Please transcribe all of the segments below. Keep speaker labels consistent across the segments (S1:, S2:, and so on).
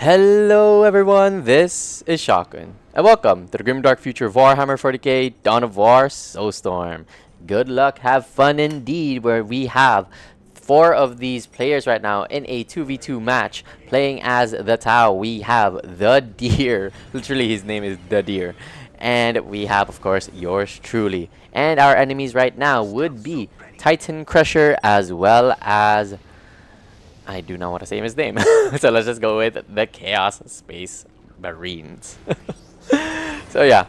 S1: Hello everyone, this is Shotgun, and welcome to the grimdark future of Warhammer 40k, Dawn of War, Soulstorm. Good luck, have fun indeed, where we have 4 of these players right now in a 2v2 match, playing as the DoW. We have the Deer, literally his name is the Deer, and we have of course yours truly. And our enemies right now would be Titan Crusher as well as I do not want to say his name. So let's just go with the Chaos Space Marines. So yeah.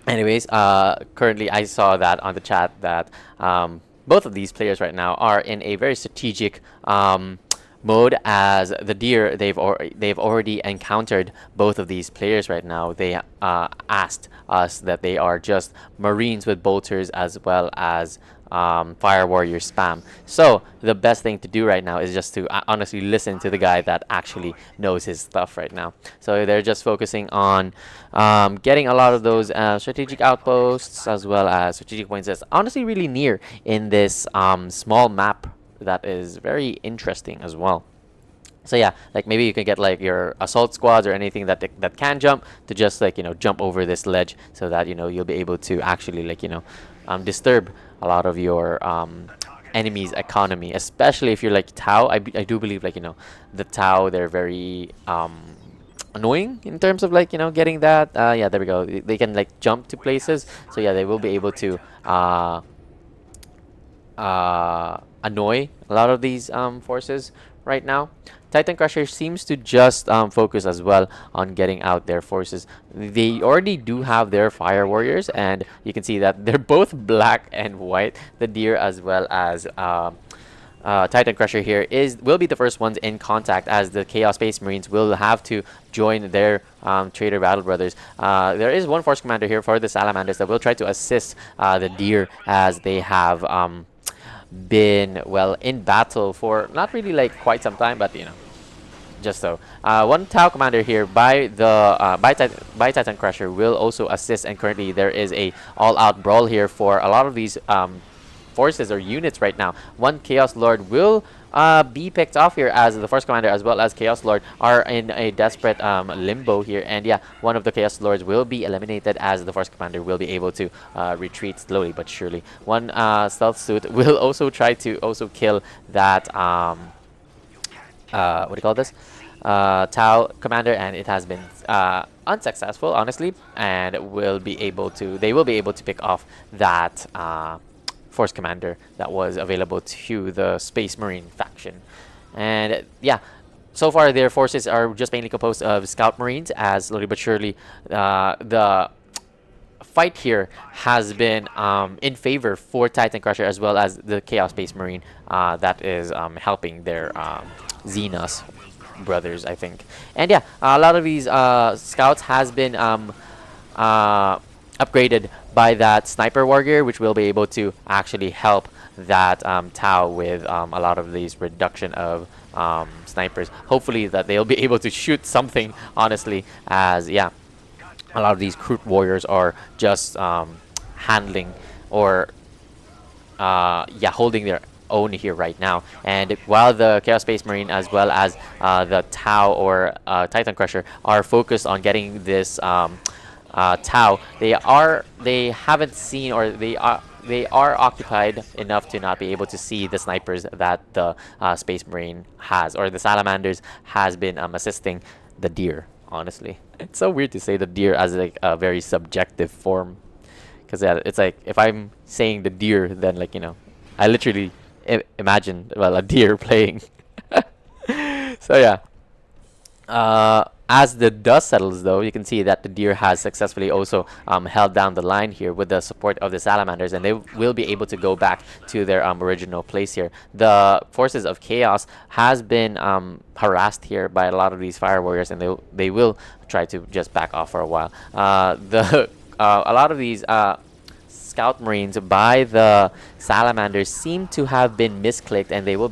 S1: Anyways, currently I saw that on the chat that both of these players right now are in a very strategic mode. As the Deer, they've already encountered both of these players right now. They asked us that they are just Marines with bolters as well as Fire Warrior spam. So the best thing to do right now is just to honestly listen to the guy that actually knows his stuff right now. So they're just focusing on getting a lot of those strategic outposts as well as strategic points that's honestly really near in this small map that is very interesting as well. So yeah, like maybe you can get like your assault squads or anything that that can jump to just like jump over this ledge, so that you'll be able to actually like disturb a lot of your enemy's economy, especially if you're like DoW. I do believe like the DoW, they're very annoying in terms of like getting that yeah, there we go, they can like jump to places. So yeah, they will be able to annoy a lot of these forces right now. Titan Crusher seems to just focus as well on getting out their forces. They already do have their Fire Warriors, and you can see that they're both black and white. The Deer as well as Titan Crusher here will be the first ones in contact, as the Chaos Space Marines will have to join their Traitor Battle Brothers. There is one Force Commander here for the Salamanders that will try to assist the Deer, as they have been in battle for not really like quite some time, but just so. One DoW commander here by the by Titan Crusher will also assist, and currently there is a all-out brawl here for a lot of these forces or units right now. One Chaos Lord will be picked off here, as the Force Commander as well as Chaos Lord are in a desperate limbo here. And yeah, one of the Chaos Lords will be eliminated, as the Force Commander will be able to retreat slowly but surely. One Stealth Suit will also try to kill that what do you call this? DoW commander, and it has been unsuccessful, honestly, and they will be able to pick off that Force Commander that was available to the Space Marine faction. And yeah, so far their forces are just mainly composed of Scout Marines, as slowly but surely the fight here has been in favor for Titan Crusher as well as the Chaos Space Marine that is helping their Xenos brothers, I think. And yeah, a lot of these scouts has been upgraded by that Sniper Warrior, which will be able to actually help that DoW with a lot of these reduction of snipers. Hopefully that they'll be able to shoot something, honestly, as yeah, a lot of these Crute Warriors are just handling or yeah, holding their own here right now. And while the Chaos Space Marine as well as the DoW or Titan Crusher are focused on getting this DoW, they haven't seen, or they are occupied enough to not be able to see the snipers that the Space Marine has, or the Salamanders has been assisting the Deer. Honestly, it's so weird to say the Deer as like a very subjective form, because yeah, it's like if I'm saying the Deer, then like I literally imagine a deer playing. So yeah, as the dust settles, though, you can see that the Deer has successfully also held down the line here with the support of the Salamanders, and they will be able to go back to their original place here. The forces of Chaos has been harassed here by a lot of these Fire Warriors, and they will try to just back off for a while. A lot of these Scout Marines by the Salamanders seem to have been misclicked, and they won't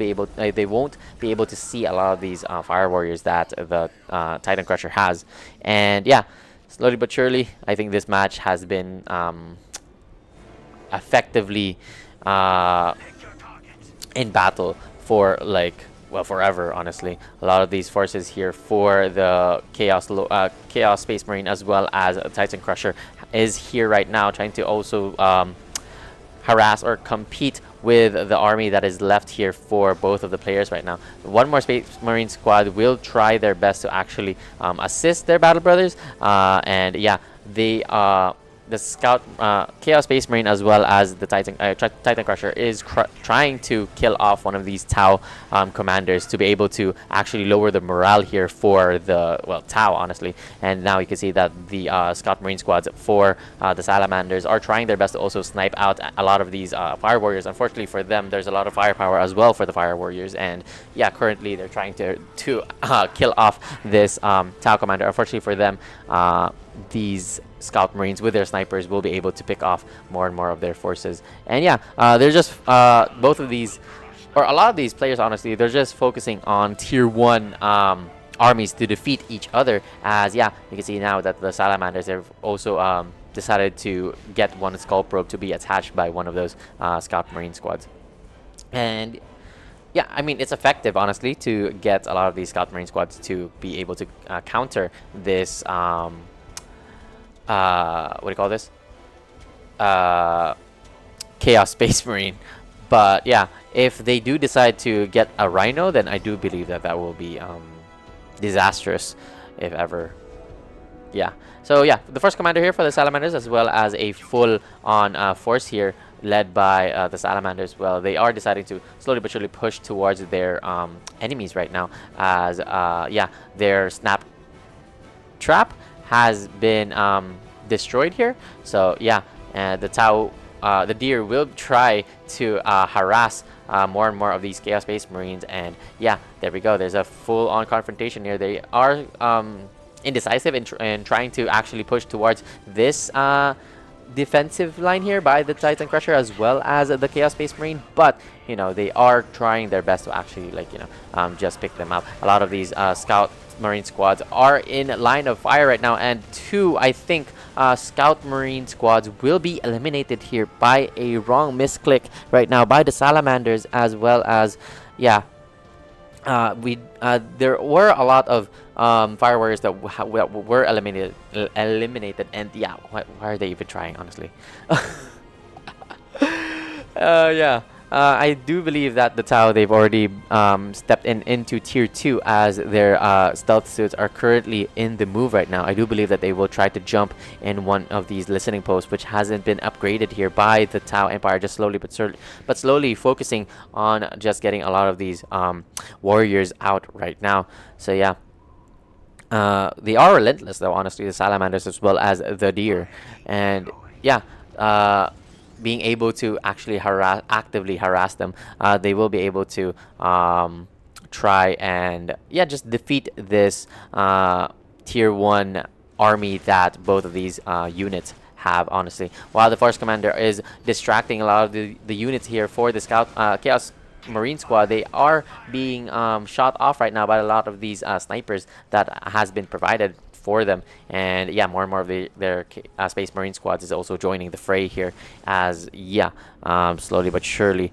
S1: be able to see a lot of these Fire Warriors that the Titan Crusher has. And yeah, slowly but surely, I think this match has been effectively in battle for like well, forever, honestly. A lot of these forces here for the Chaos Space Marine as well as Titan Crusher is here right now, trying to also harass or compete with the army that is left here for both of the players right now. One more Space Marine squad will try their best to actually assist their battle brothers, and yeah, the scout Chaos Space Marine as well as the Titan Crusher is trying to kill off one of these Tau commanders to be able to actually lower the morale here for the, well, Tau, honestly. And now you can see that the Scout Marine squads for the Salamanders are trying their best to also snipe out a lot of these Fire Warriors. Unfortunately for them, there's a lot of firepower as well for the Fire Warriors, and yeah, currently they're trying to kill off this Tau commander. Unfortunately for them, these Scout Marines with their snipers will be able to pick off more and more of their forces. And yeah, they're just both of these, or a lot of these players, honestly, they're just focusing on tier 1 armies to defeat each other. As yeah, you can see now that the Salamanders have also decided to get one Skull Probe to be attached by one of those Scout Marine squads. And yeah, I mean, it's effective, honestly, to get a lot of these Scout Marine squads to be able to counter this what do you call this? Chaos Space Marine. But yeah, if they do decide to get a Rhino, then I do believe that that will be disastrous, if ever. Yeah. So yeah, the first commander here for the Salamanders, as well as a full-on force here led by the Salamanders. Well, they are deciding to slowly but surely push towards their enemies right now, as yeah, their snap trap has been destroyed here. So yeah, the deer will try to harass more and more of these Chaos Space Marines, and yeah, there we go. There's a full-on confrontation here. They are indecisive in trying to actually push towards this defensive line here by the Titan Crusher as well as the Chaos Space Marine, but you know, they are trying their best to actually, like, you know, just pick them out. A lot of these Scout Marine squads are in line of fire right now, and two, I think, Scout Marine squads will be eliminated here by a wrong misclick right now by the Salamanders, as well as, yeah, there were a lot of Fire Warriors that were eliminated, and yeah, why are they even trying, honestly? Yeah. I do believe that the Tau, they've already stepped into tier 2, as their stealth suits are currently in the move right now. I do believe that they will try to jump in one of these listening posts, which hasn't been upgraded here by the Tau Empire, just slowly but slowly focusing on just getting a lot of these warriors out right now. So yeah. They are relentless, though, honestly, the Salamanders as well as the deer. And yeah, being able to actually actively harass them, they will be able to try and, yeah, just defeat this tier 1 army that both of these units have, honestly. While the Force Commander is distracting a lot of the units here for the Chaos Marine squad, they are being shot off right now by a lot of these snipers that has been provided for them. And yeah, more and more of their Space Marine squads is also joining the fray here, as yeah, slowly but surely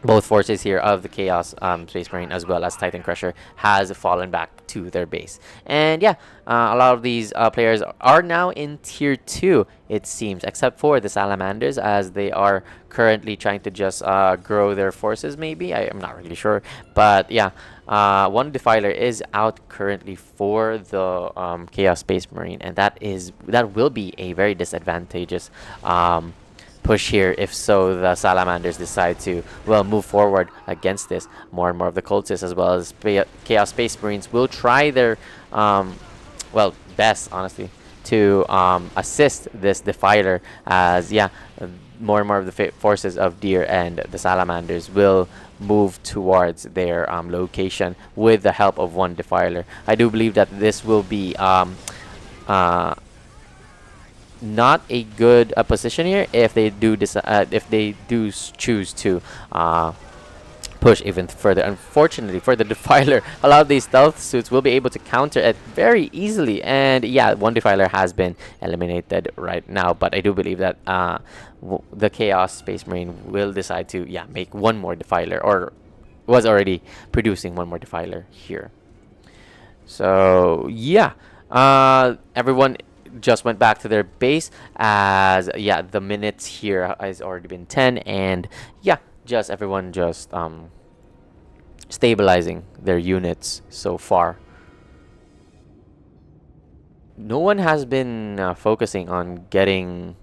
S1: both forces here of the Chaos Space Marine as well as Titan Crusher has fallen back to their base. And yeah, a lot of these players are now in tier 2, it seems, except for the Salamanders, as they are currently trying to just grow their forces, maybe. I'm not really sure. But yeah, one Defiler is out currently for the Chaos Space Marine, and that will be a very disadvantageous push here, if so the Salamanders decide to, well, move forward against this. More and more of the cultists as well as Chaos Space Marines will try their well, best, honestly, to assist this Defiler, as yeah, more and more of the forces of Deer and the Salamanders will move towards their location with the help of one Defiler. I do believe that this will be not a good position here if they do choose to push even further. Unfortunately for the Defiler, a lot of these stealth suits will be able to counter it very easily, and yeah, one Defiler has been eliminated right now. But I do believe that the Chaos Space Marine will decide to, yeah, make one more Defiler, or was already producing one more defiler here. So yeah, everyone just went back to their base, as yeah, the minutes here has already been 10, and yeah, just everyone just stabilizing their units so far. No one has been focusing on getting,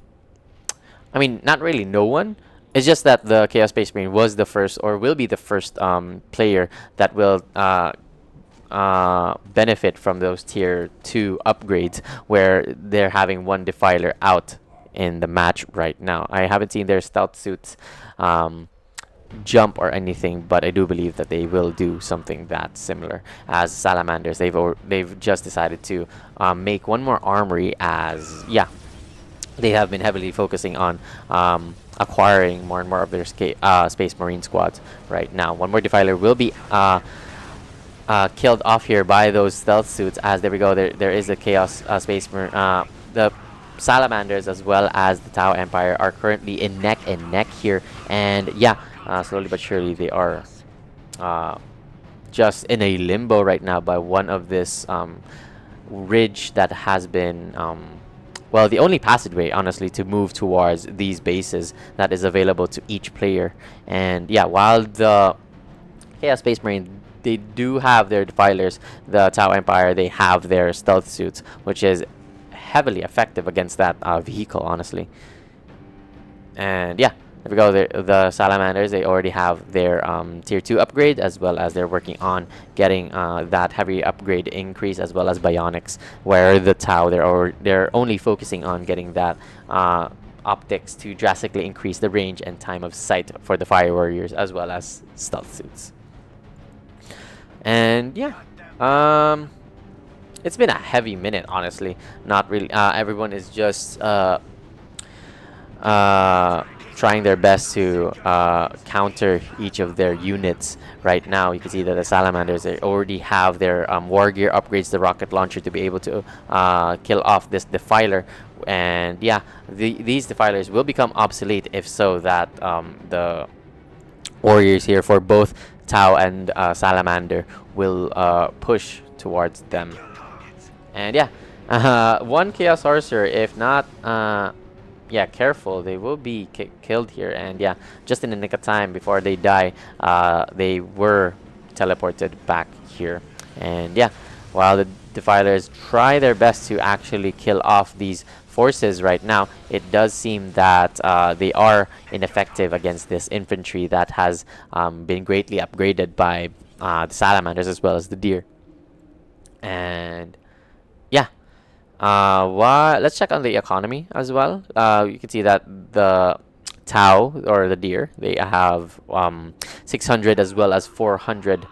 S1: I mean, not really no one. It's just that the Chaos Space Marine was the first, or will be the first player that will benefit from those tier 2 upgrades, where they're having one defiler out in the match right now. I haven't seen their stealth suits jump or anything, but I do believe that they will do something that similar. As salamanders, they've just decided to make one more armory, as yeah, they have been heavily focusing on acquiring more and more of their Space Marine squads right now. One more defiler will be killed off here by those stealth suits, as there we go, there is a Chaos Space Marine. The salamanders as well as the Tau Empire are currently in neck and neck here, and yeah, slowly but surely they are just in a limbo right now by one of this ridge that has been well, the only passageway, honestly, to move towards these bases that is available to each player. And yeah, while the Chaos Space Marine, they do have their defilers, the Tau Empire, they have their stealth suits, which is heavily effective against that vehicle, honestly. And yeah, there we go. The salamanders, they already have their tier 2 upgrade, as well as they're working on getting that heavy upgrade increase, as well as bionics, where the Tau, they're only focusing on getting that optics to drastically increase the range and time of sight for the fire warriors, as well as stealth suits. And yeah, it's been a heavy minute, honestly. Not really. Everyone is just trying their best to counter each of their units right now. You can see that the salamanders, they already have their war gear upgrades, the rocket launcher, to be able to kill off this defiler. And yeah, these defilers will become obsolete if so that the warriors here for both Tau and salamander will push towards them. And yeah, one Chaos Sorcerer, if not yeah, careful, they will be killed here. And yeah, just in the nick of time before they die, they were teleported back here. And yeah, while the defilers try their best to actually kill off these forces right now, it does seem that they are ineffective against this infantry that has been greatly upgraded by the salamanders as well as the deer. And yeah, let's check on the economy as well. You can see that the Tau, or the deer, they have 600 as well as 400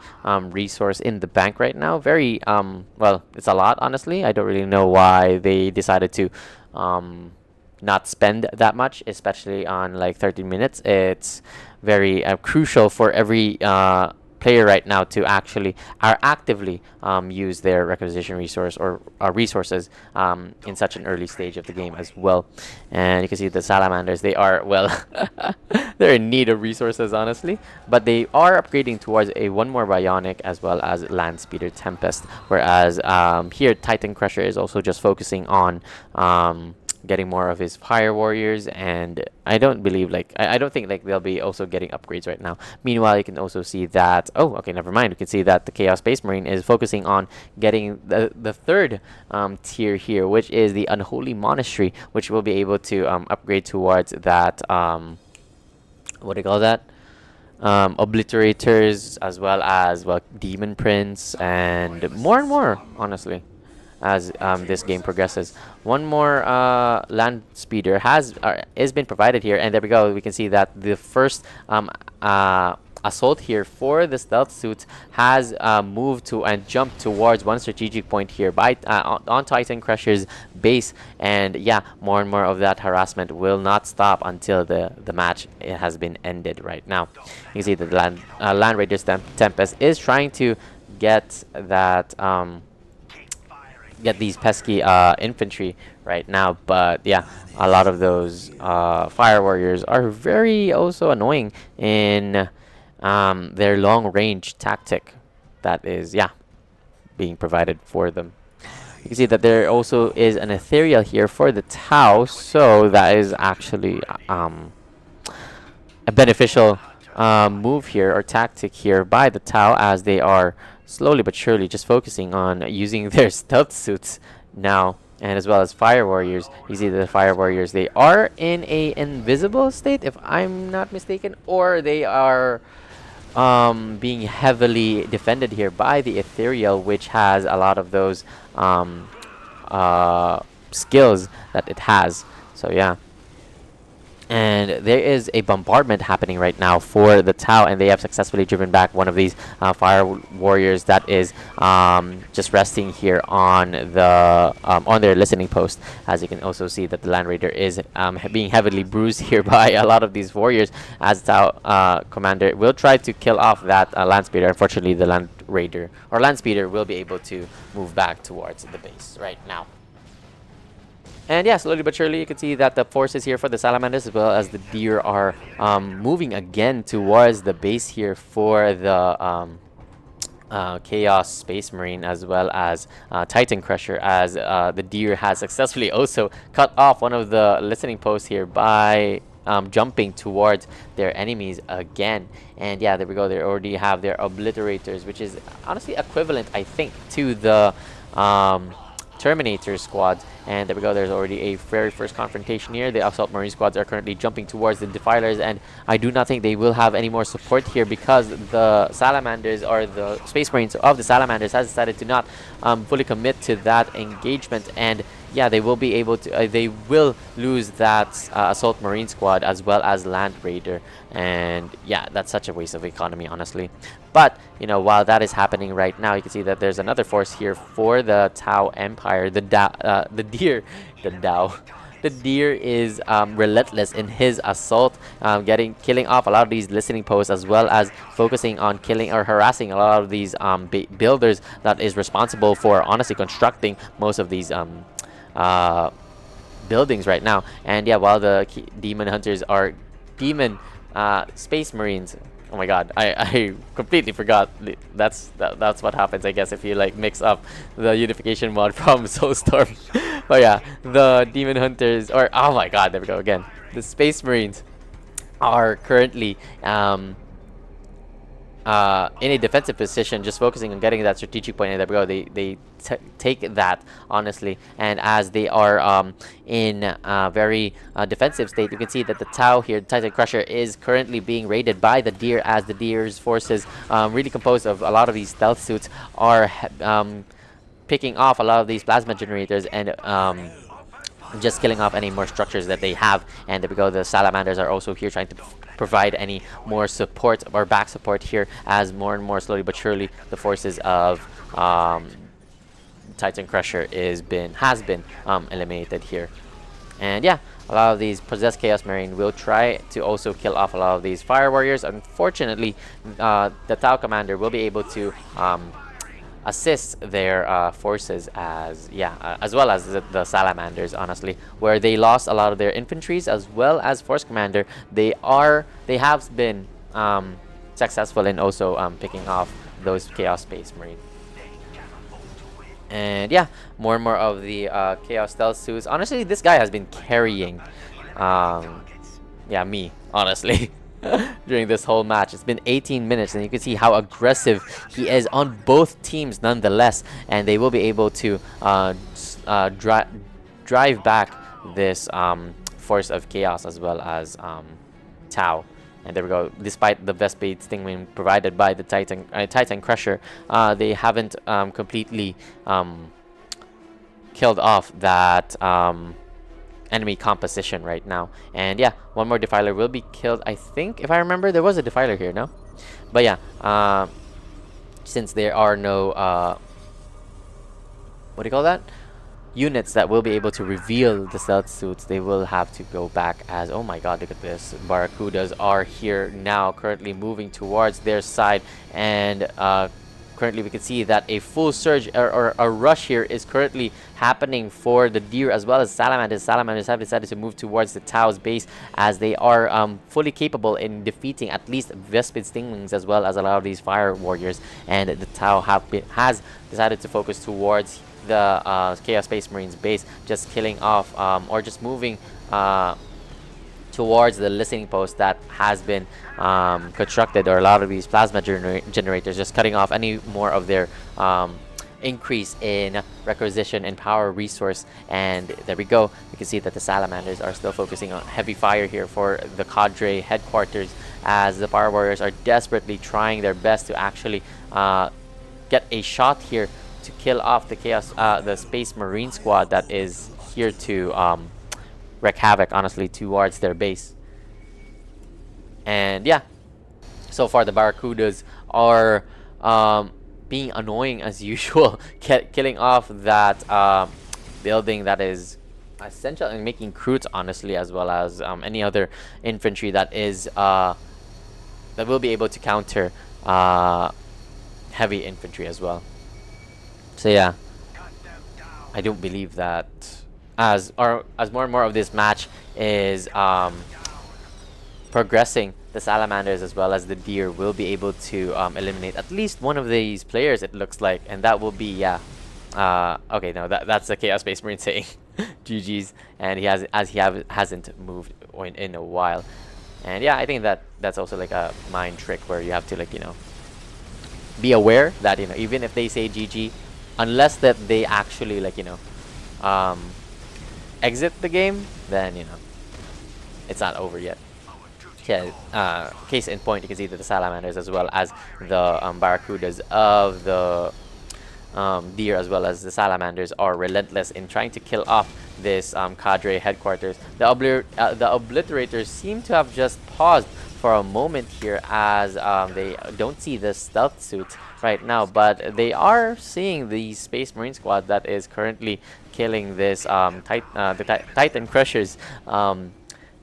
S1: resource in the bank right now. Very well, it's a lot, honestly. I don't really know why they decided to not spend that much, especially on like 13 minutes. It's very crucial for every player right now to actually actively use their requisition resource or resources in such an early stage of the game as well. And you can see the salamanders, they are, well, they're in need of resources, honestly, but they are upgrading towards a one more bionic as well as land speeder tempest, whereas here Titan Crusher is also just focusing on getting more of his fire warriors. And I don't believe, like, I don't think like they'll be also getting upgrades right now. Meanwhile, you can also see that, oh, okay, never mind, you can see that the Chaos Space Marine is focusing on getting the third tier here, which is the Unholy Monastery, which will be able to upgrade towards that what do you call that, obliterators, as well as, well, Demon Prince, and more, honestly, as this game progresses. One more land speeder is been provided here, and there we go. We can see that the first assault here for the stealth suits has moved to and jumped towards one strategic point here by on Titan Crusher's base. And yeah, more and more of that harassment will not stop until the match has been ended right now. You can see that the Land Raiders Tempest is trying to get that get these pesky infantry right now, but yeah, a lot of those fire warriors are very also annoying in their long range tactic that is, yeah, being provided for them. You can see that there also is an ethereal here for the Tau, so that is actually a beneficial move here or tactic here by the Tau, as they are slowly but surely just focusing on using their stealth suits now, and as well as fire warriors. You see the fire warriors, they are in a invisible state if I'm not mistaken, or they are being heavily defended here by the ethereal, which has a lot of those skills that it has. So yeah, and there is a bombardment happening right now for the Tau, and they have successfully driven back one of these fire warriors that is just resting here on the on their listening post. As you can also see that the Land Raider is being heavily bruised here by a lot of these warriors, as Tau commander will try to kill off that Land Speeder. Unfortunately, the Land Raider or Land Speeder will be able to move back towards the base right now. And yeah, slowly but surely, you can see that the forces here for the Salamanders as well as the Deer are moving again towards the base here for the Chaos Space Marine, as well as Titan Crusher, as the Deer has successfully also cut off one of the listening posts here by jumping towards their enemies again. And yeah, there we go. They already have their Obliterators, which is honestly equivalent, I think, to the Terminator squads. And there we go, there's already a very first confrontation here. The Assault Marine squads are currently jumping towards the Defilers, and I do not think they will have any more support here, because the Salamanders, or the Space Marines of the Salamanders, has decided to not fully commit to that engagement. And yeah, they will be able to they will lose that Assault Marine squad as well as Land Raider. And yeah, that's such a waste of economy, honestly. But you know, while that is happening right now, you can see that there's another force here for the Tau Empire. The Deer, the DoW. The Deer is relentless in his assault, killing off a lot of these listening posts, as well as focusing on killing or harassing a lot of these builders that is responsible for honestly constructing most of these buildings right now. And yeah, while the demon hunters are demon space marines. Oh my god, I completely forgot. That's what happens, I guess, if you like mix up the unification mod from Soulstorm. But yeah, the demon hunters, or oh my god, there we go again. The space marines are currently in a defensive position, just focusing on getting that strategic point. And there we go. They take that, honestly. And as they are in a very defensive state, you can see that the Tau here, the Titan Crusher, is currently being raided by the Deer, as the Deer's forces, really composed of a lot of these stealth suits, are picking off a lot of these plasma generators and just killing off any more structures that they have. And there we go, the Salamanders are also here trying to provide any more support or back support here, as more and more, slowly but surely, the forces of Titan Crusher has been eliminated here. And yeah, a lot of these possessed Chaos Marine will try to also kill off a lot of these Fire Warriors. Unfortunately, the Tau Commander will be able to assist their forces, as well as the Salamanders, honestly, where they lost a lot of their infantries as well as Force Commander. They have been successful in also picking off those Chaos Space Marine. And yeah, more and more of the Chaos Stealth suits. Honestly, this guy has been carrying me, honestly. During this whole match. It's been 18 minutes, and you can see how aggressive he is on both teams nonetheless, and they will be able to drive back this force of chaos as well as Tau. And there we go. Despite the Vespade Stingwing provided by the Titan Crusher, they haven't completely killed off that enemy composition right now. And yeah, one more Defiler will be killed. I think, if I remember, there was a Defiler here, no? But yeah, since there are no what do you call that, units that will be able to reveal the stealth suits, they will have to go back. As, oh my god, look at this, Barracudas are here now, currently moving towards their side, and currently we can see that a full surge or a rush here is currently happening for the deer as well as salamanders. Salamanders have decided to move towards the Tau's base as they are fully capable in defeating at least Vespid Stinglings as well as a lot of these fire warriors, and the Tau has decided to focus towards the Chaos Space Marines base, just killing off or just moving towards the listening post that has been constructed, or a lot of these plasma generators, just cutting off any more of their increase in requisition and power resource. And there we go. You can see that the salamanders are still focusing on heavy fire here for the cadre headquarters, as the power warriors are desperately trying their best to actually get a shot here to kill off the the Space Marine squad that is here to wreak havoc, honestly, towards their base. And yeah, so far the Barracudas are being annoying as usual, killing off that building that is essential in making recruits, honestly, as well as any other infantry that is that will be able to counter heavy infantry as well. So yeah, I don't believe that as more and more of this match is progressing, the salamanders as well as the deer will be able to eliminate at least one of these players, it looks like, and that will be, yeah, okay, no, that's the Chaos Space Marine saying GG's, and he hasn't moved in a while. And yeah, I think that's also like a mind trick where you have to, like, you know, be aware that, you know, even if they say GG, unless that they actually, like, you know, exit the game, then, you know, it's not over yet. Yeah, case in point, you can see that the salamanders as well as the barracudas of the deer as well as the salamanders are relentless in trying to kill off this cadre headquarters. The obliterators seem to have just paused for a moment here, as they don't see the stealth suit right now, but they are seeing the Space Marine squad that is currently killing this Titan Crushers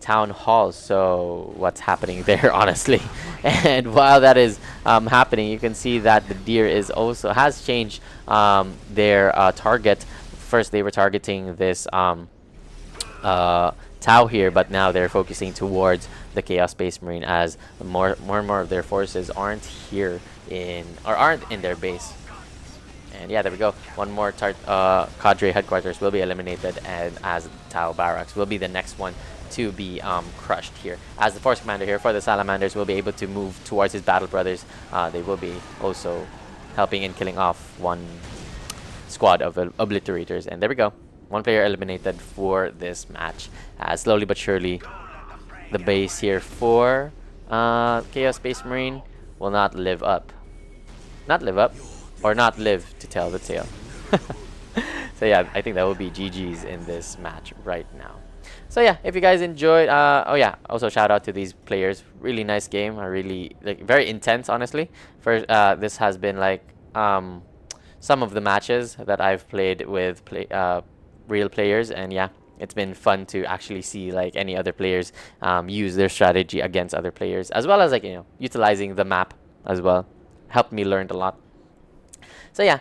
S1: town hall. So what's happening there, honestly? And while that is happening, you can see that the deer has changed their target. First they were targeting this Tau here, but now they're focusing towards the Chaos Space Marine, as more and more of their forces aren't in their base. And yeah, there we go. One more cadre headquarters will be eliminated, and as Tau barracks will be the next one to be crushed here. As the force commander here for the salamanders will be able to move towards his battle brothers, they will be also helping in killing off one squad of obliterators. And there we go. One player eliminated for this match. Slowly but surely, the base here for Chaos Space Marine will not live up. Or not live to tell the tale. So yeah, I think that will be GG's in this match right now. So yeah, if you guys enjoyed, oh yeah, also shout out to these players. Really nice game. I really, like, very intense, honestly. First, this has been like some of the matches that I've played with real players, and yeah, it's been fun to actually see like any other players use their strategy against other players, as well as, like, you know, utilizing the map as well. Helped me learn a lot. So yeah,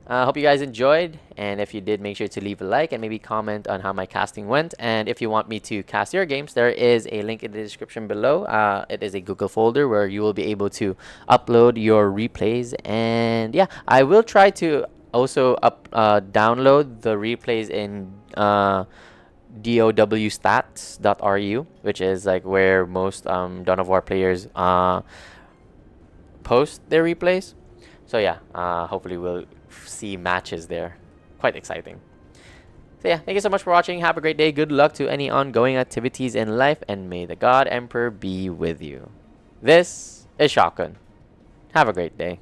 S1: hope you guys enjoyed, and if you did, make sure to leave a like and maybe comment on how my casting went. And if you want me to cast your games, there is a link in the description below. It is a Google folder where you will be able to upload your replays. And yeah, I will try to also download the replays in DoW which is like where most Dawn of War players post their replays. So yeah, hopefully we'll see matches there. Quite exciting. So yeah, thank you so much for watching. Have a great day. Good luck to any ongoing activities in life, and may the God Emperor be with you. This is Shotgun. Have a great day.